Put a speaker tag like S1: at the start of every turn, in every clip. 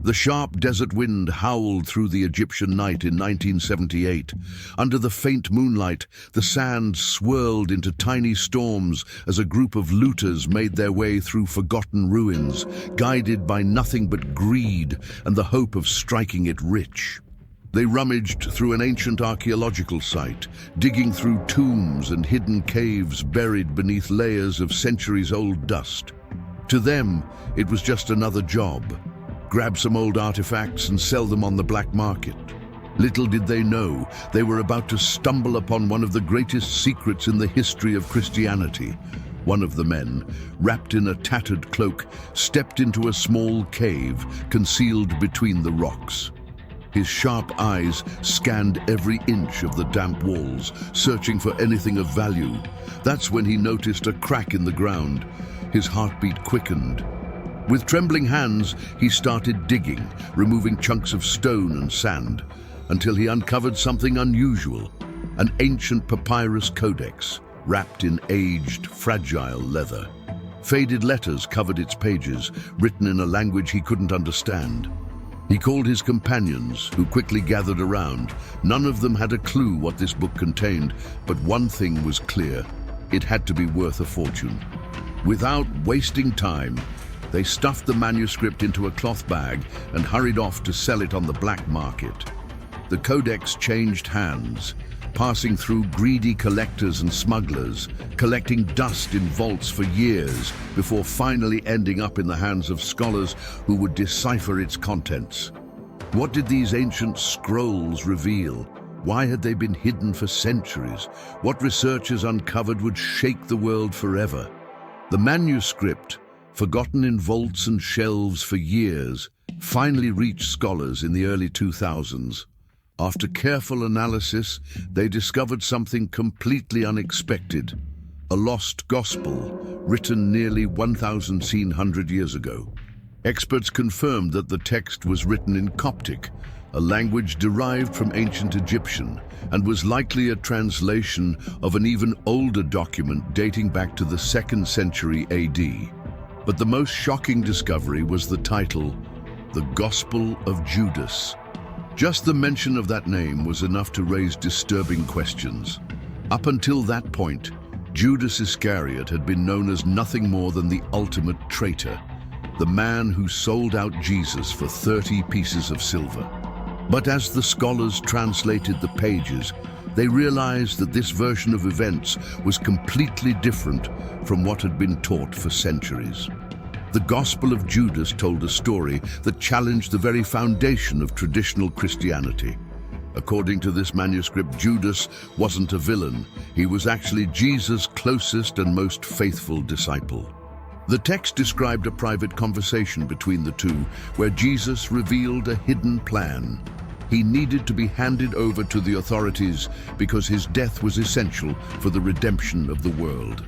S1: The sharp desert wind howled through the Egyptian night in 1978. Under the faint moonlight, the sand swirled into tiny storms as a group of looters made their way through forgotten ruins, guided by nothing but greed and the hope of striking it rich. They rummaged through an ancient archaeological site, digging through tombs and hidden caves buried beneath layers of centuries-old dust. To them, it was just another job. Grab some old artifacts and sell them on the black market. Little did they know, they were about to stumble upon one of the greatest secrets in the history of Christianity. One of the men, wrapped in a tattered cloak, stepped into a small cave concealed between the rocks. His sharp eyes scanned every inch of the damp walls, searching for anything of value. That's when he noticed a crack in the ground. His heartbeat quickened. With trembling hands, he started digging, removing chunks of stone and sand, until he uncovered something unusual, an ancient papyrus codex, wrapped in aged, fragile leather. Faded letters covered its pages, written in a language he couldn't understand. He called his companions, who quickly gathered around. None of them had a clue what this book contained, but one thing was clear: it had to be worth a fortune. Without wasting time, they stuffed the manuscript into a cloth bag and hurried off to sell it on the black market. The codex changed hands, passing through greedy collectors and smugglers, collecting dust in vaults for years before finally ending up in the hands of scholars who would decipher its contents. What did these ancient scrolls reveal? Why had they been hidden for centuries? What researchers uncovered would shake the world forever? The manuscript, forgotten in vaults and shelves for years, finally reached scholars in the early 2000s. After careful analysis, they discovered something completely unexpected: a lost gospel written nearly 1,700 years ago. Experts confirmed that the text was written in Coptic, a language derived from ancient Egyptian, and was likely a translation of an even older document dating back to the 2nd century AD. But the most shocking discovery was the title, The Gospel of Judas. Just the mention of that name was enough to raise disturbing questions. Up until that point, Judas Iscariot had been known as nothing more than the ultimate traitor, the man who sold out Jesus for 30 pieces of silver. But as the scholars translated the pages, they realized that this version of events was completely different from what had been taught for centuries. The Gospel of Judas told a story that challenged the very foundation of traditional Christianity. According to this manuscript, Judas wasn't a villain. He was actually Jesus' closest and most faithful disciple. The text described a private conversation between the two, where Jesus revealed a hidden plan. He needed to be handed over to the authorities because his death was essential for the redemption of the world.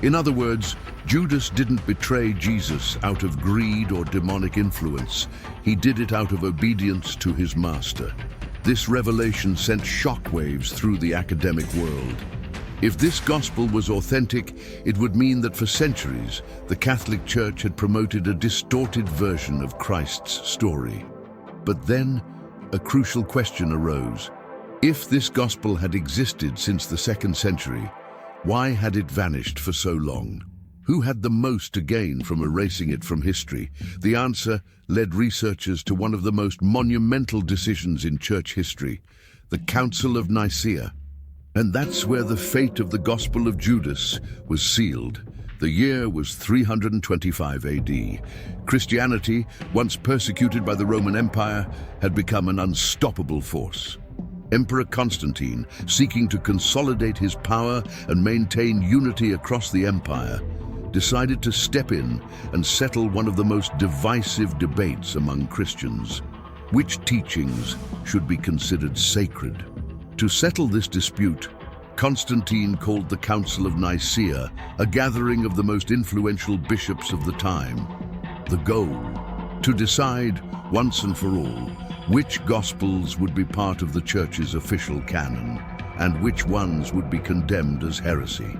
S1: In other words, Judas didn't betray Jesus out of greed or demonic influence. He did it out of obedience to his master. This revelation sent shockwaves through the academic world. If this gospel was authentic, it would mean that for centuries, the Catholic Church had promoted a distorted version of Christ's story. But then, a crucial question arose. If this gospel had existed since the 2nd century, why had it vanished for so long? Who had the most to gain from erasing it from history? The answer led researchers to one of the most monumental decisions in church history, the Council of Nicaea. And that's where the fate of the Gospel of Judas was sealed. The year was 325 AD. Christianity, once persecuted by the Roman Empire, had become an unstoppable force. Emperor Constantine, seeking to consolidate his power and maintain unity across the empire, decided to step in and settle one of the most divisive debates among Christians. Which teachings should be considered sacred? To settle this dispute, Constantine called the Council of Nicaea, a gathering of the most influential bishops of the time. The goal: to decide, once and for all, which Gospels would be part of the Church's official canon, and which ones would be condemned as heresy.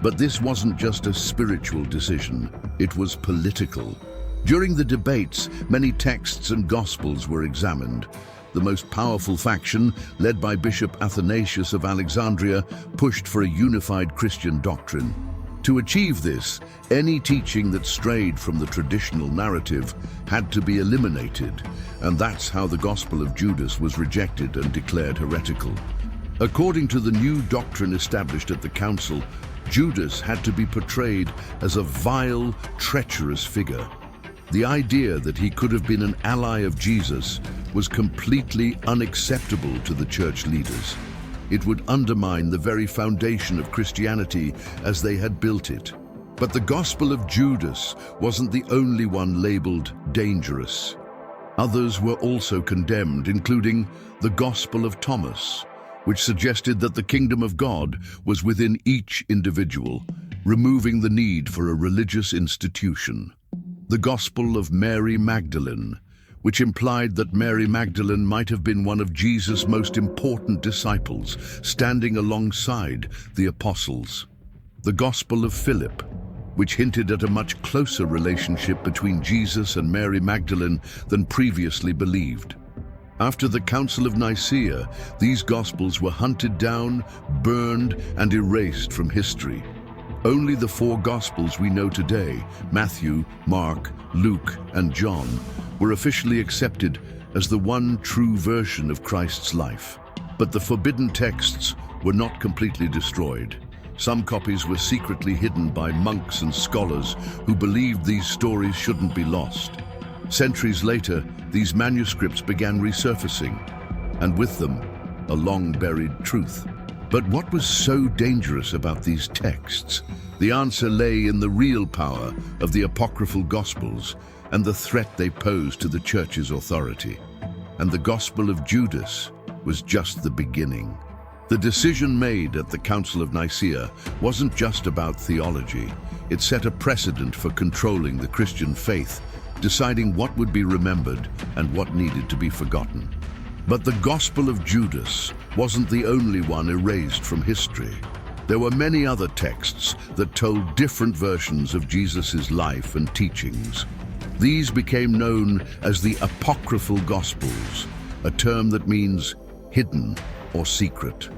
S1: But this wasn't just a spiritual decision, it was political. During the debates, many texts and gospels were examined. The most powerful faction, led by Bishop Athanasius of Alexandria, pushed for a unified Christian doctrine. To achieve this, any teaching that strayed from the traditional narrative had to be eliminated, and that's how the Gospel of Judas was rejected and declared heretical. According to the new doctrine established at the council, Judas had to be portrayed as a vile, treacherous figure. The idea that he could have been an ally of Jesus was completely unacceptable to the church leaders. It would undermine the very foundation of Christianity as they had built it. But the Gospel of Judas wasn't the only one labeled dangerous. Others were also condemned, including the Gospel of Thomas, which suggested that the kingdom of God was within each individual, removing the need for a religious institution. The Gospel of Mary Magdalene, which implied that Mary Magdalene might have been one of Jesus' most important disciples, standing alongside the apostles. The Gospel of Philip, which hinted at a much closer relationship between Jesus and Mary Magdalene than previously believed. After the Council of Nicaea, these Gospels were hunted down, burned, and erased from history. Only the four Gospels we know today, Matthew, Mark, Luke, and John, were officially accepted as the one true version of Christ's life. But the forbidden texts were not completely destroyed. Some copies were secretly hidden by monks and scholars who believed these stories shouldn't be lost. Centuries later, these manuscripts began resurfacing, and with them, a long-buried truth. But what was so dangerous about these texts? The answer lay in the real power of the apocryphal Gospels and the threat they posed to the church's authority. And the Gospel of Judas was just the beginning. The decision made at the Council of Nicaea wasn't just about theology. It set a precedent for controlling the Christian faith, deciding what would be remembered and what needed to be forgotten. But the Gospel of Judas wasn't the only one erased from history. There were many other texts that told different versions of Jesus' life and teachings. These became known as the Apocryphal Gospels, a term that means hidden or secret.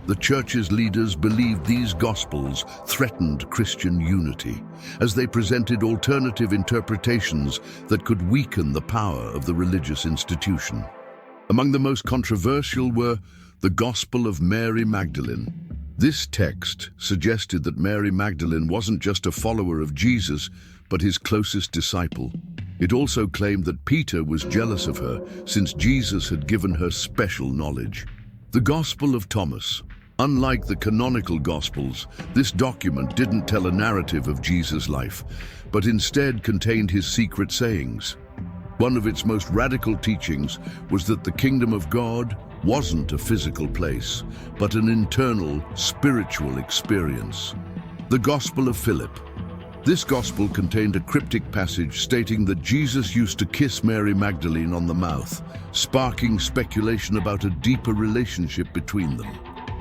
S1: The church's leaders believed these Gospels threatened Christian unity, as they presented alternative interpretations that could weaken the power of the religious institution. Among the most controversial were the Gospel of Mary Magdalene. This text suggested that Mary Magdalene wasn't just a follower of Jesus, but his closest disciple. It also claimed that Peter was jealous of her, since Jesus had given her special knowledge. The Gospel of Thomas. Unlike the canonical Gospels, this document didn't tell a narrative of Jesus' life, but instead contained his secret sayings. One of its most radical teachings was that the kingdom of God wasn't a physical place, but an internal, spiritual experience. The Gospel of Philip. This gospel contained a cryptic passage stating that Jesus used to kiss Mary Magdalene on the mouth, sparking speculation about a deeper relationship between them.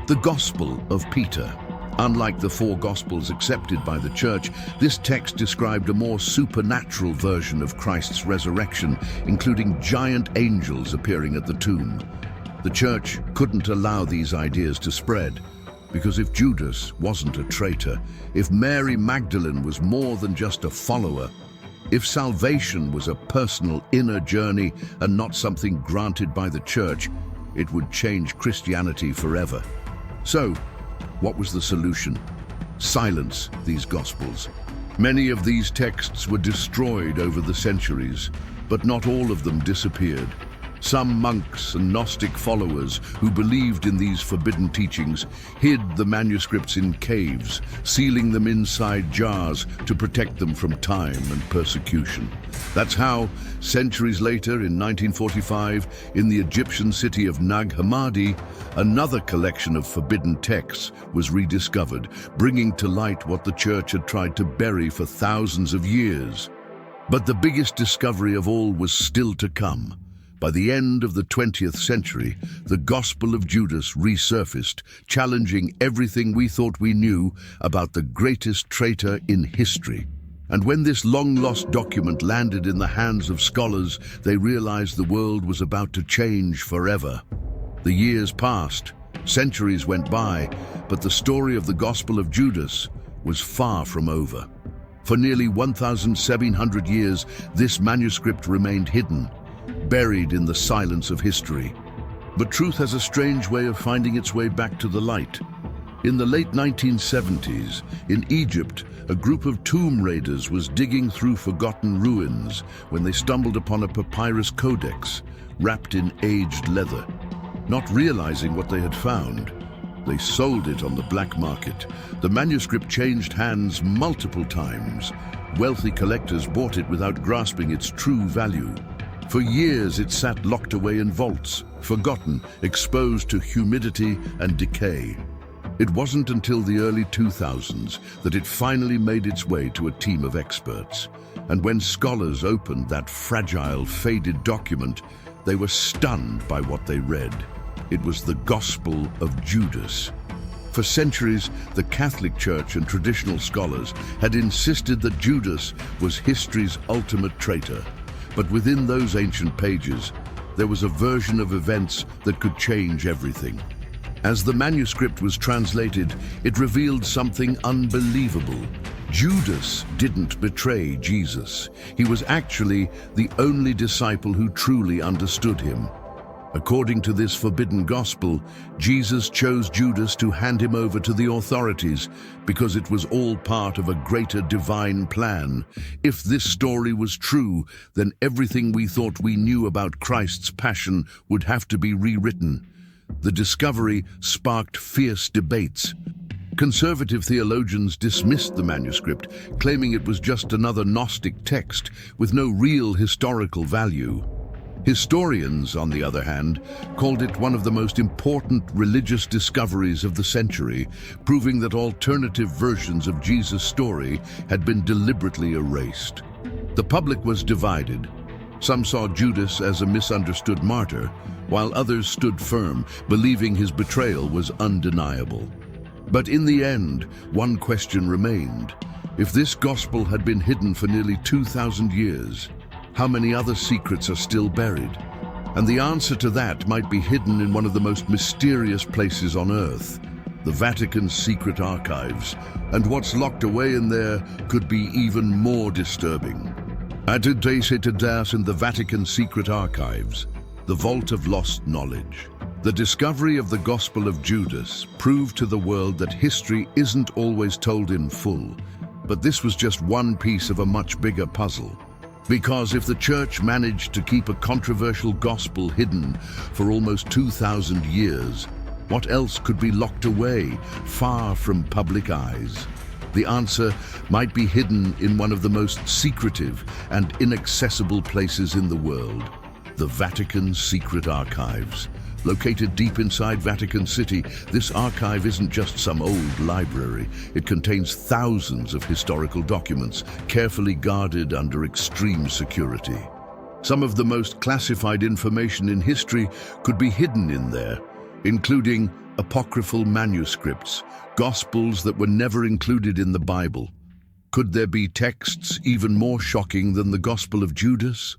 S1: The Gospel of Peter. Unlike the four Gospels accepted by the Church, this text described a more supernatural version of Christ's resurrection, including giant angels appearing at the tomb. The Church couldn't allow these ideas to spread, because if Judas wasn't a traitor, if Mary Magdalene was more than just a follower, if salvation was a personal inner journey and not something granted by the Church, it would change Christianity forever. So, what was the solution? Silence these Gospels. Many of these texts were destroyed over the centuries, but not all of them disappeared. Some monks and Gnostic followers who believed in these forbidden teachings hid the manuscripts in caves, sealing them inside jars to protect them from time and persecution. That's how, centuries later in 1945, in the Egyptian city of Nag Hammadi, another collection of forbidden texts was rediscovered, bringing to light what the Church had tried to bury for thousands of years. But the biggest discovery of all was still to come. By the end of the 20th century, the Gospel of Judas resurfaced, challenging everything we thought we knew about the greatest traitor in history. And when this long-lost document landed in the hands of scholars, they realized the world was about to change forever. The years passed, centuries went by, but the story of the Gospel of Judas was far from over. For nearly 1,700 years, this manuscript remained hidden, buried in the silence of history. But truth has a strange way of finding its way back to the light. In the late 1970s, in Egypt, a group of tomb raiders was digging through forgotten ruins when they stumbled upon a papyrus codex wrapped in aged leather. Not realizing what they had found, they sold it on the black market. The manuscript changed hands multiple times. Wealthy collectors bought it without grasping its true value. For years it sat locked away in vaults, forgotten, exposed to humidity and decay. It wasn't until the early 2000s that it finally made its way to a team of experts. And when scholars opened that fragile, faded document, they were stunned by what they read. It was the Gospel of Judas. For centuries, the Catholic Church and traditional scholars had insisted that Judas was history's ultimate traitor. But within those ancient pages, there was a version of events that could change everything. As the manuscript was translated, it revealed something unbelievable. Judas didn't betray Jesus. He was actually the only disciple who truly understood him. According to this forbidden gospel, Jesus chose Judas to hand him over to the authorities because it was all part of a greater divine plan. If this story was true, then everything we thought we knew about Christ's passion would have to be rewritten. The discovery sparked fierce debates. Conservative theologians dismissed the manuscript, claiming it was just another Gnostic text with no real historical value. Historians, on the other hand, called it one of the most important religious discoveries of the century, proving that alternative versions of Jesus' story had been deliberately erased. The public was divided. Some saw Judas as a misunderstood martyr, while others stood firm, believing his betrayal was undeniable. But in the end, one question remained. If this gospel had been hidden for nearly 2,000 years, how many other secrets are still buried? And the answer to that might be hidden in one of the most mysterious places on Earth, the Vatican's secret archives. And what's locked away in there could be even more disturbing. Today's in the Vatican secret archives, the Vault of Lost Knowledge. The discovery of the Gospel of Judas proved to the world that history isn't always told in full, but this was just one piece of a much bigger puzzle. Because if the Church managed to keep a controversial gospel hidden for almost 2,000 years, what else could be locked away, far from public eyes? The answer might be hidden in one of the most secretive and inaccessible places in the world, the Vatican's secret archives. Located deep inside Vatican City, this archive isn't just some old library. It contains thousands of historical documents, carefully guarded under extreme security. Some of the most classified information in history could be hidden in there, including apocryphal manuscripts, gospels that were never included in the Bible. Could there be texts even more shocking than the Gospel of Judas?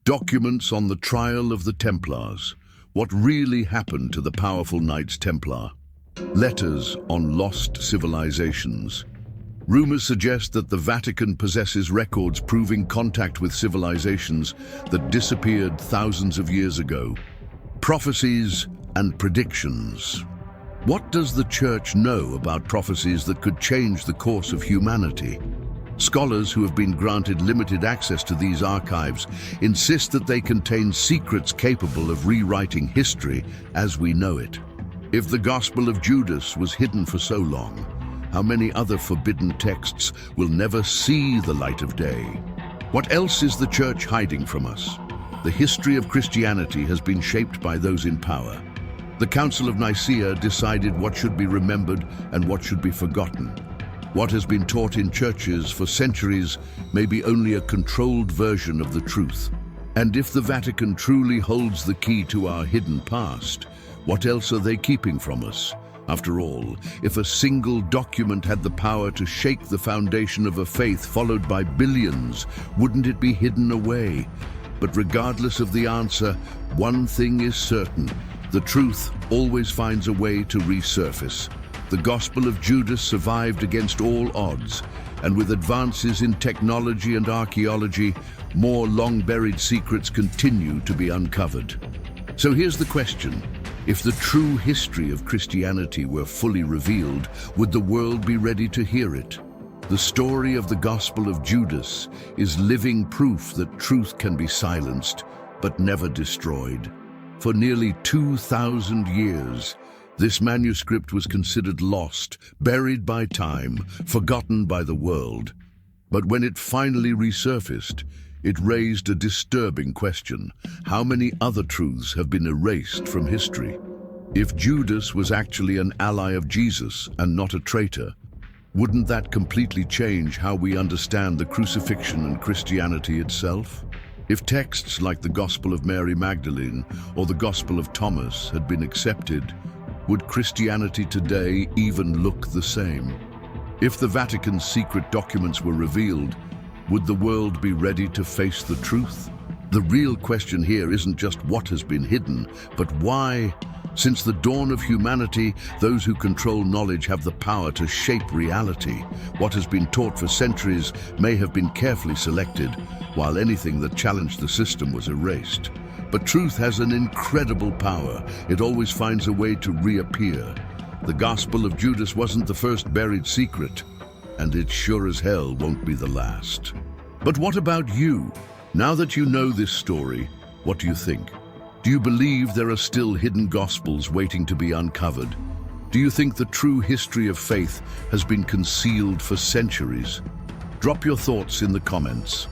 S1: Documents on the trial of the Templars. What really happened to the powerful Knights Templar? Letters on lost civilizations. Rumors suggest that the Vatican possesses records proving contact with civilizations that disappeared thousands of years ago. Prophecies and predictions. What does the Church know about prophecies that could change the course of humanity? Scholars who have been granted limited access to these archives insist that they contain secrets capable of rewriting history as we know it. If the Gospel of Judas was hidden for so long, how many other forbidden texts will never see the light of day? What else is the Church hiding from us? The history of Christianity has been shaped by those in power. The Council of Nicaea decided what should be remembered and what should be forgotten. What has been taught in churches for centuries may be only a controlled version of the truth. And if the Vatican truly holds the key to our hidden past, what else are they keeping from us? After all, if a single document had the power to shake the foundation of a faith followed by billions, wouldn't it be hidden away? But regardless of the answer, one thing is certain: the truth always finds a way to resurface. The Gospel of Judas survived against all odds, and with advances in technology and archaeology, more long-buried secrets continue to be uncovered. So here's the question: if the true history of Christianity were fully revealed, would the world be ready to hear it? The story of the Gospel of Judas is living proof that truth can be silenced, but never destroyed. For nearly 2,000 years, this manuscript was considered lost, buried by time, forgotten by the world. But when it finally resurfaced, it raised a disturbing question: how many other truths have been erased from history? If Judas was actually an ally of Jesus and not a traitor, wouldn't that completely change how we understand the crucifixion and Christianity itself? If texts like the Gospel of Mary Magdalene or the Gospel of Thomas had been accepted, would Christianity today even look the same? If the Vatican's secret documents were revealed, would the world be ready to face the truth? The real question here isn't just what has been hidden, but why. Since the dawn of humanity, those who control knowledge have the power to shape reality. What has been taught for centuries may have been carefully selected, while anything that challenged the system was erased. But truth has an incredible power. It always finds a way to reappear. The Gospel of Judas wasn't the first buried secret, and it sure as hell won't be the last. But what about you? Now that you know this story, what do you think? Do you believe there are still hidden gospels waiting to be uncovered? Do you think the true history of faith has been concealed for centuries? Drop your thoughts in the comments.